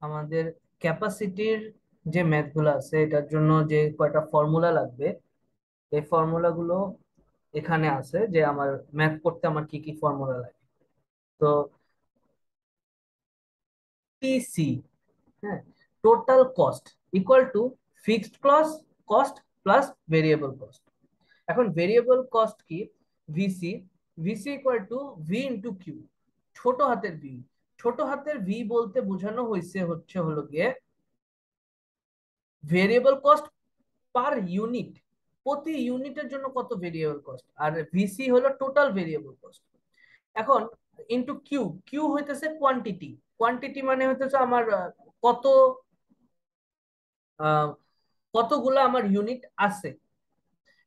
আমাদের ক্যাপাসিটির যে ম্যাথগুলো আছে এটার জন্য যে কয়টা ফর্মুলা লাগবে, এই ফর্মুলাগুলো এখানে আছে যে আমার ম্যাথ করতে আমার কি কি ফর্মুলা লাগে। তো টিসি, হ্যাঁ, total cost equal to fixed cost plus variable cost. এখন ভেরিয়েবল কস্ট কি? VC. VC equal to V into Q, ছোট হাতের ভি। ছোট হাতের ভি বলতে বোঝানো হয়েছে হলো গিয়ে ভেরিয়েবল কস্ট পার ইউনিট, প্রতি ইউনিটের জন্য কত ভেরিয়েবল কস্ট, আর ভিসি হলো টোটাল ভেরিয়েবল কস্ট। এখন ইনটু কিউ, কিউ হইতেছে কোয়ান্টিটি। কোয়ান্টিটি মানে হইতেছে আমার কত আহ, কতগুলা আমার ইউনিট আছে।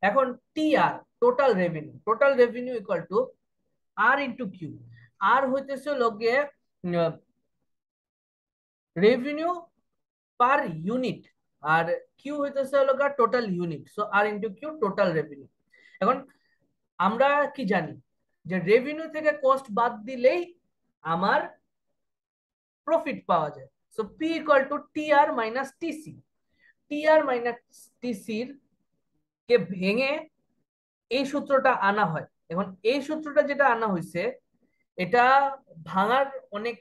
এখন T R, total revenue. Total revenue equal to R into Q. R হইতেছে লগে revenue per unit, R Q হইতেছে হলো total unit. So R into Q, total revenue. এখন আমরা কি জানি যে রেভিনিউ থেকে কস্ট বাদ দিলেই আমার প্রফিট পাওয়া যায়। So P equal to T R minus TC. T R minus টিসির কে ভেঙে এই সূত্রটা আনা হয়। এখন এই সূত্রটা যেটা আনা হয়েছে, এটা ভাঙার অনেক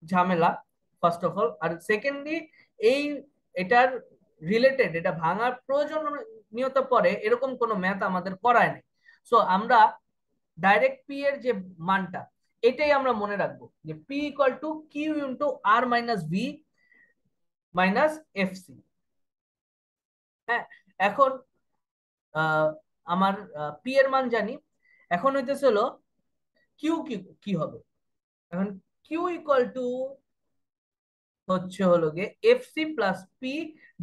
ঝামেলা, ফার্স্ট অফ অল। আর সেকেন্ডলি, এই এটার রিলেটেড, এটা ভাঙার প্রয়োজনীয়তা পড়ে এরকম কোনো ম্যাথ আমাদের করায় নাই। সো আমরা ডাইরেক্ট পি এর যে মানটা, এটাই আমরা মনে রাখবো যে P equal to Q into R minus V minus F C. হ্যাঁ, এখন আহ, আমার পি এর মান জানি। এখন হইতেছে হলো কিউ কি কি হবে। এখন কিউ ইকুয়াল টু হচ্ছে হলো গিয়ে F C plus P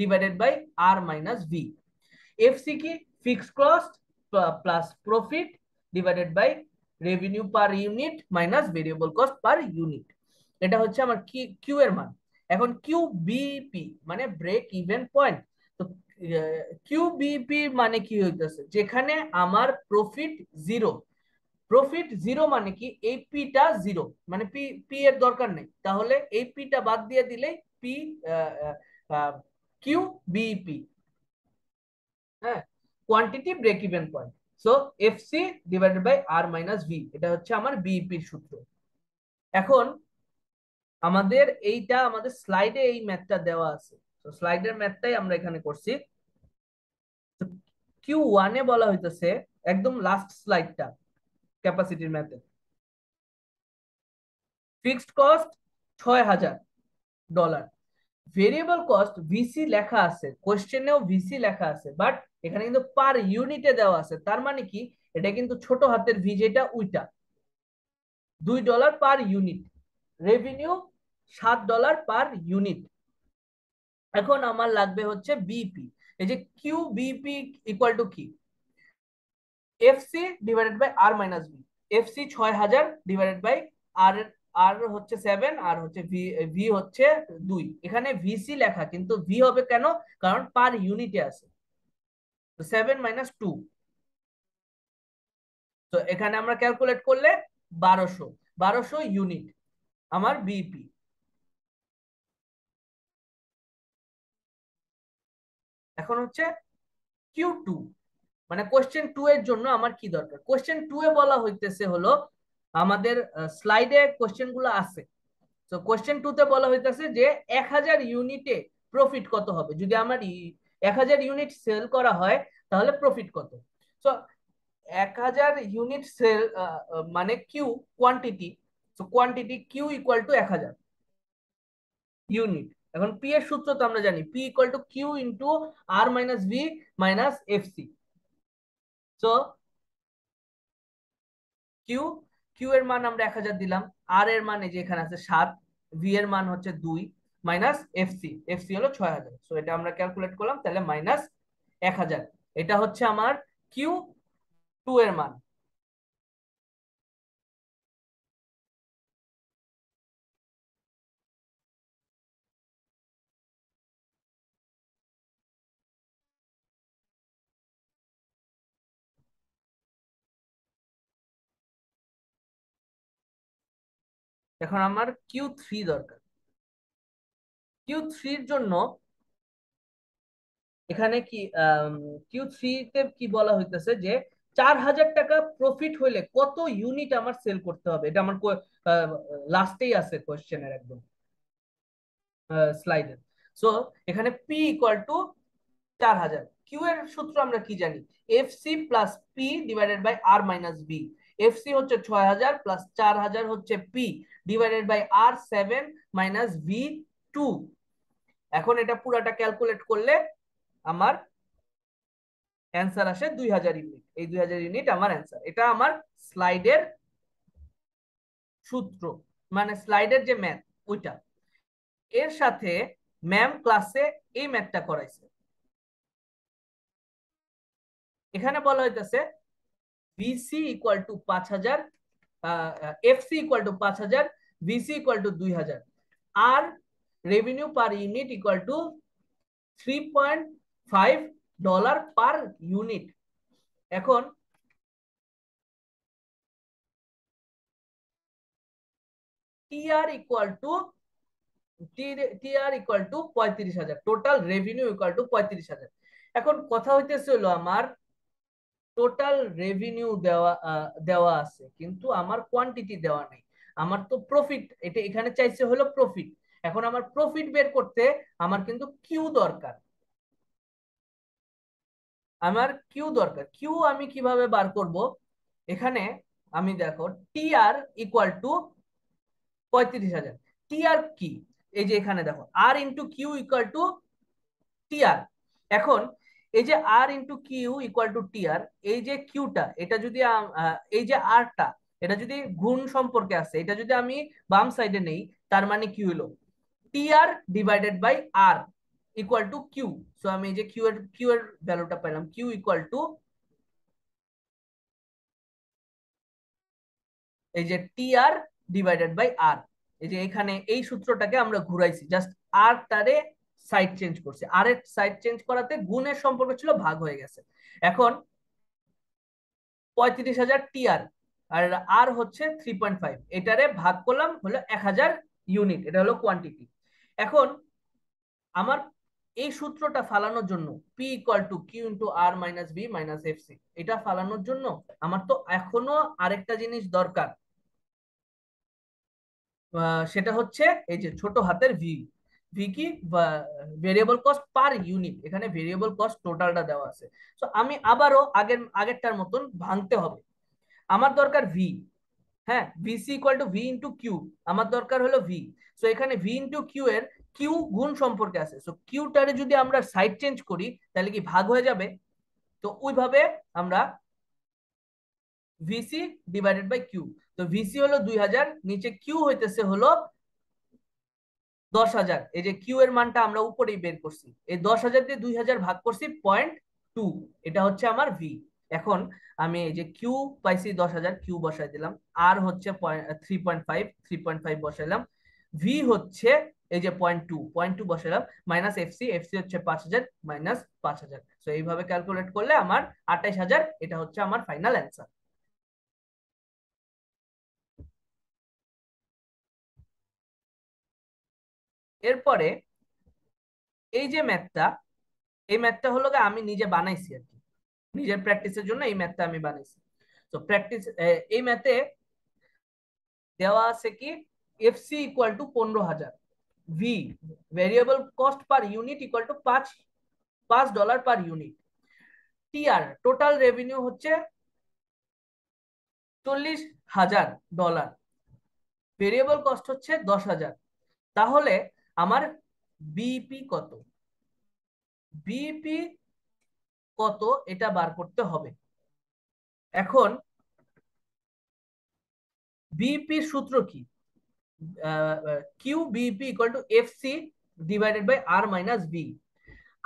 divided by R minus V. FC কি? Fixed cost plus profit divided by revenue per unit minus variable cost per unit. এটা হচ্ছে আমার কি কিউ এর মান। এখন কিউ বিপি মানে ব্রেক ইভেন পয়েন্ট। তো কিউ বিপি মানে কি হইতেছে, যেখানে আমার প্রফিট জিরো। প্রফিট জিরো মানে কি, এই পিটা জিরো, মানে পি পি এর দরকার নেই, তাহলে এই পিটা বাদ দিয়ে দিলেই পি কিউ বিপি। হ্যাঁ, quantity break even point. So FC divided by R minus V, এটা হচ্ছে আমার বিইপির সূত্র। এখন আমাদের এইটা আমাদের স্লাইডে এই ম্যাথটা দেওয়া আছে, তো স্লাইডের ম্যাথটাই আমরা এখানে করছি। কিউ ওয়ানে বলা হইতেছে, একদম লাস্ট স্লাইডটা ক্যাপাসিটির ম্যাথে, fixed cost 6,000 dollar. Variable cost VC লেখা আছে, কোশ্চেনেও ভিসি লেখা আছে, বাট এখানে কিন্তু পার ইউনিটে দেওয়া আছে। তার মানে কি, এটা কিন্তু ছোট হাতের ভি যেটা উইটা, $2 per unit. Revenue $7 per unit. এখন আমার লাগবে হচ্ছে বিপি। এই যে কিউ বিপি ইকুয়াল টু কি, FC divided by R minus B. FC 6,000 divided by R, R হচ্ছে 7, আর হচ্ছে ভি, ভি হচ্ছে 2। এখানে ভিসি লেখা কিন্তু ভি হবে কেন, কারণ পার ইউনিটে আছে। তো 7 মাইনাস 2, তো এখানে আমরা ক্যালকুলেট করলে 1200, 1200 ইউনিট আমার বিপি। এখন হচ্ছে কিউ টু, মানে কোশ্চেন টু এর জন্য আমার কি দরকার। কোশ্চেন টু এ বলা হইতেছে হলো, আমাদের স্লাইডে কোশ্চেন গুলো আছে। তো কোশ্চেন টু তে বলা হইতেছে যে 1,000 ইউনিটে প্রফিট কত হবে, যদি আমার 1,000 ইউনিট সেল করা হয় তাহলে প্রফিট কত। তো 1,000 ইউনিট সেল মানে কিউ কোয়ান্টিটি। তো quantity Q equal to 1,000 unit. এখন পি এর সূত্র তো আমরা জানি, P equal to Q into R minus V minus F C. তো কিউ, কিউ এর মান আমরা 1,000 দিলাম, আর এর মান এই যে এখানে আছে 7, ভি এর মান হচ্ছে 2 মাইনাস এফসি, এফসি হলো 6,000। সো এটা আমরা ক্যালকুলেট করলাম, তাহলে মাইনাস 1,000। এটা হচ্ছে আমার কিউ টু এর মান। এখন আমার কিউ থ্রি দরকার। Q3 এর জন্য এখানে কি Q3 তে কি বলা হইতেছে যে 4,000 টাকা প্রফিট হইলে কত ইউনিট আমার সেল করতে হবে, এটা আমার লাস্টেই আছে কোয়েশ্চেনের একদম স্লাইডে। সো এখানে পি ইকুয়াল টু 4,000। কিউ এর সূত্র আমরা কি জানি, F C plus P divided by R minus B. F C হচ্ছে 6,000 প্লাস 4,000 হচ্ছে P divided by R 7 minus V 2। এখন এটা পুরাটা ক্যালকুলেট করলে আমার অ্যান্সার আসে 2,000 ইউনিট। এই 2,000 ইউনিট আমার অ্যান্সার। এটা আমার স্লাইডের সূত্র, মানে স্লাইডের যে ম্যাথ ওইটা। এর সাথে ম্যাম ক্লাসে এই ম্যাথটা করাইছে। এখানে বলা হইতেছে VC equal to 5,000, FC equal to 5,000, VC equal to 2,000, আর revenue per unit equal to $3.5 per unit. এখন TR equal to TR equal to 35,000, total revenue equal to 35,000। এখন কথা হইতেছে হলো আমার টোটাল রেভিনিউ দেওয়া দেওয়া আছে কিন্তু আমার কোয়ান্টিটি দেওয়া নেই। আমার তো প্রফিট, এটা এখানে চাইছে হলো প্রফিট। এখন আমার প্রফিট বের করতে আমার কিন্তু কিউ দরকার। আমার কিউ দরকার। কিউ আমি কিভাবে বার করব, এখানে আমি দেখো টিআর ইকুয়াল টু 35,000। টিআর কি, এই যে এখানে দেখো R into Q equal to TR. এখন এই যে R into Q equal to TR, এই যে কিউটা এটা যদি এই যে আরটা এটা যদি গুণ সম্পর্কে আছে, এটা যদি আমি বাম সাইডে নেই, তার মানে কি হলো TR divided by R equal to Q. So আমি এই যে কিউ এর ভ্যালুটা পেলাম, কিউ ইকুয়াল টু এই যে টিআর ডিভাইডেড বাই আর। এই যে এখানে এই সূত্রটাকে আমরা ঘুরাইছি, জাস্ট আর টারে সাইড চেঞ্জ করছি। আর এর সাইড চেঞ্জ করাতে গুণের সম্পর্ক ছিল, ভাগ হয়ে গেছে। এখন 35,000 টিআর আর আর হচ্ছে 3.5, এটারে ভাগ করলাম হলো 1,000 ইউনিট, এটা হলো কোয়ান্টিটি। এখন আমার এই সূত্রটা ফালানোর জন্য P equal to Q into R minus B minus F C, এটা ফালানোর জন্য আমার তো এখনো আরেকটা জিনিস দরকার। সেটা হচ্ছে এই যে ছোট হাতের ভি। ভি কি, ভেরিয়েবল কস্ট পার ইউনিট। এখানে ভেরিয়েবল কস্ট টোটালটা দেওয়া আছে। তো আমি আবারও আগেরটার মতন ভাঙতে হবে। আমার দরকার ভি, হ্যাঁ, VC equal to V into Q, আমার দরকার হলো ভি। সো এখানে ভি ইন্টু কিউ এর কিউ গুণ সম্পর্কে আছে, সো কিউটারে যদি আমরা সাইড চেঞ্জ করি তাহলে কি ভাগ হয়ে যাবে। তো ওইভাবে আমরা ভিসি ডিভাইডেড বাই কিউ, তো ভিসি হলো 2,000, নিচে কিউ হইতেছে হলো 10,000। এই যে কিউ এর মানটা আমরা উপরেই বের করছি, এই 10,000 দিয়ে 2,000 ভাগ করছি 0.2, এটা হচ্ছে আমার ভি। এখন আমি এই যে কিউ পাইছি 10,000, কিউ বসাই দিলাম। আর হচ্ছে 3.5 বসাইলাম। ভি হচ্ছে এই যে 0.2 বসাইলাম, মাইনাস এফসি, এফসি হচ্ছে 5,000 মাইনাস 5,000। তো এইভাবে ক্যালকুলেট করলে আমার 28,000, এটা হচ্ছে আমার ফাইনাল অ্যান্সার। এরপরে এই যে ম্যাথটা, এই ম্যাথটা হলো আমি নিজে বানাইছি আর কি, নিজের প্র্যাকটিসের জন্য এই ম্যাথটা আমি বানাইছি। তো প্র্যাকটিস, এই ম্যাথে দেওয়া আছে কি FC equal to 15,000, V variable cost per unit equal to $5 per unit, TR total revenue হচ্ছে $40,000, ভেরিয়েবল কস্ট হচ্ছে 10,000। তাহলে আমার বিইপি কত, বিইপি কত এটা বার করতে হবে। এখন বিইপির সূত্র কি, Q BEP equal to F C divided by R minus B.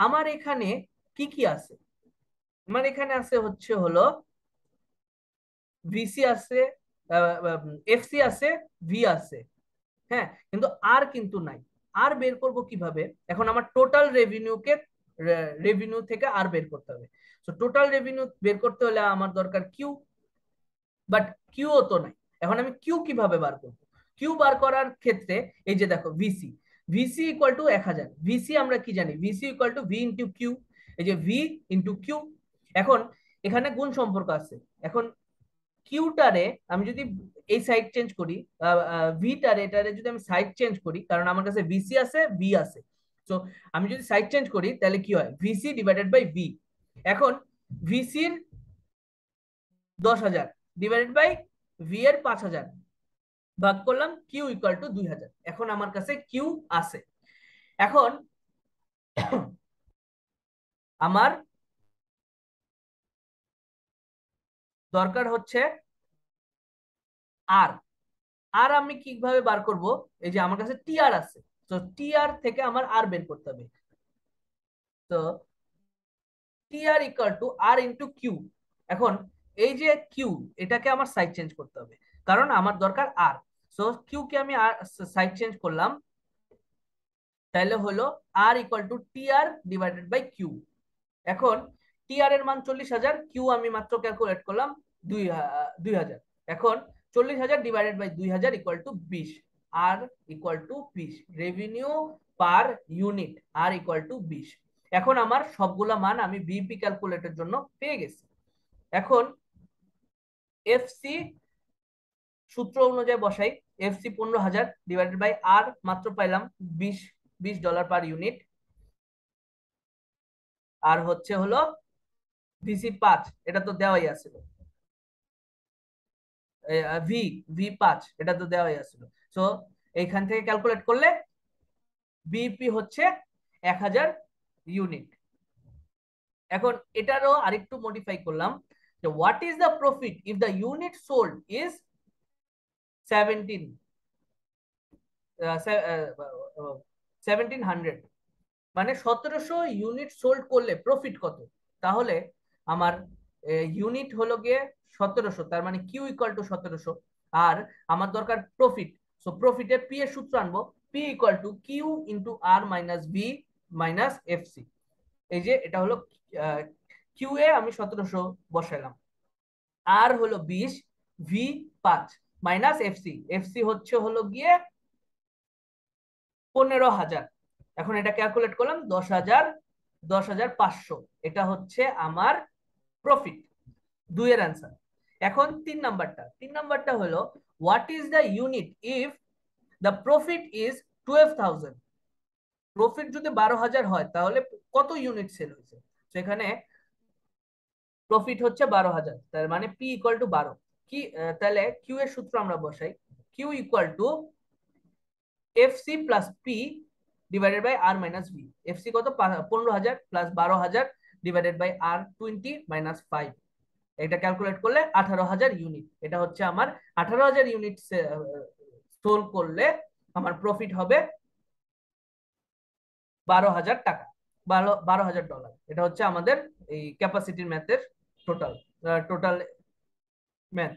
আমার এখানে কি কি আছে, আমার এখানে আছে হচ্ছে হলো ভিসি আছে, এফসি আছে, ভি আছে, হ্যাঁ, কিন্তু আর কিন্তু নাই। আর বের করব কিভাবে, এখন আমার টোটাল রেভিনিউ থেকে আর বের করতে হবে। তো টোটাল রেভিনিউ বের করতে হলে আমার দরকার কিউ, বাট কিউও তো নাই। এখন আমি কিউ কিভাবে বার করব, কিউ বার করার ক্ষেত্রে এই যে দেখো VC, VC equal to 1000। VC আমরা কি জানি, VC equal to V into Q. এই যে ভি ইন্টু কিউ। এখন এখানে গুণ সম্পর্ক আছে। এখন কিউটারে আমি যদি এই সাইড চেঞ্জ করি, ভিটারে এটারে যদি আমি সাইড চেঞ্জ করি, কারণ আমার কাছে ভিসি আছে ভি আছে, তো আমি যদি সাইড চেঞ্জ করি তাহলে কি হয়, ভিসি ডিভাইডেড বাই ভি। এখন ভিসির 10,000 ডিভাইডেড বাই ভি এর 5,000 ভাগ করলাম, কিউ ইকুয়াল টু 2,000। এখন আমার কাছে কিউ আছে। এখন আমার দরকার হচ্ছে আর। আর আমি কিভাবে বার করব, এই যে আমার কাছে টিআর আছে, তো টিআর থেকে আমার আর বের করতে হবে। তো TR equal to R into Q. এখন এই যে কিউ, এটাকে আমার সাইড চেঞ্জ করতে হবে, কারণ আমার দরকার আর। সো কিউ কে আমি আর সাইড চেঞ্জ করলাম, তাহলে হলো R equal to TR divided by Q. এখন টিআর এর মান 40,000, কিউ আমি মাত্র ক্যালকুলেট করলাম 2,000। এখন 40,000 divided by 2,000 equal to 20। R equal to 20, revenue per unit R equal to 20। এখন আমার সবগুলা মান আমি বিপি ক্যালকুলেটের জন্য পেয়ে গেছি। এখন এফসি সূত্র অনুযায়ী বসাই, এফসি 15,000 ডিভাইডেড বাই আর মাত্র পাইলাম 20 ডলার পার ইউনিট। আর হচ্ছে হলো ভিসি 5, এটা তো দেওয়াই আছে। ভি ভি 5, এটা তো দেওয়াই আছিল। সো এইখান থেকে ক্যালকুলেট করলে বিপি হচ্ছে 1,000 ইউনিট। এখন এটারও আরেকটু মডিফাই করলাম, যে what is the profit if the unit sold is 1700, মানে 1700 ইউনিট সোল্ড করলে প্রফিট কত। তাহলে আমার ইউনিট হলো গিয়ে 1700, তার মানে কিউ ইকুয়াল টু 1700। আর আমার দরকার প্রফিট, সো প্রফিটে পি এর সূত্র আনবো, P equal to Q into R minus V minus FC. এই যে এটা হলো কিউ এ আমি 1700 বসাইলাম, আর হলো 20, ভি 5 মাইনাস এফসি, এফসি হচ্ছে হলো গিয়ে 15,000। এখন এটা ক্যালকুলেট করলাম 10,500, এটা হচ্ছে আমার প্রফিট। দুইয়ের অ্যান্সার। এখন তিন নাম্বারটা হলো what is the unit if the profit is 12,000। Profit যদি 12,000 হয় তাহলে কত ইউনিট সেল হয়েছে। সেখানে প্রফিট হচ্ছে 12,000, তার মানে পি ইকুয়াল টু 12। কি তাহলে কিউ এর সূত্র আমরা বসাই, Q equal to FC plus P divided by R minus B. FC কত, 15,000 plus 12,000 divided by R 20 minus 5। এটা ক্যালকুলেট করলে 18,000 ইউনিট। এটা হচ্ছে আমার 18,000 ইউনিট সোল করলে আমার প্রফিট হবে 12,000 টাকা, 12,000 ডলার। এটা হচ্ছে আমাদের এই ক্যাপাসিটির ম্যাথের টোটাল টোটাল ম্যাথ।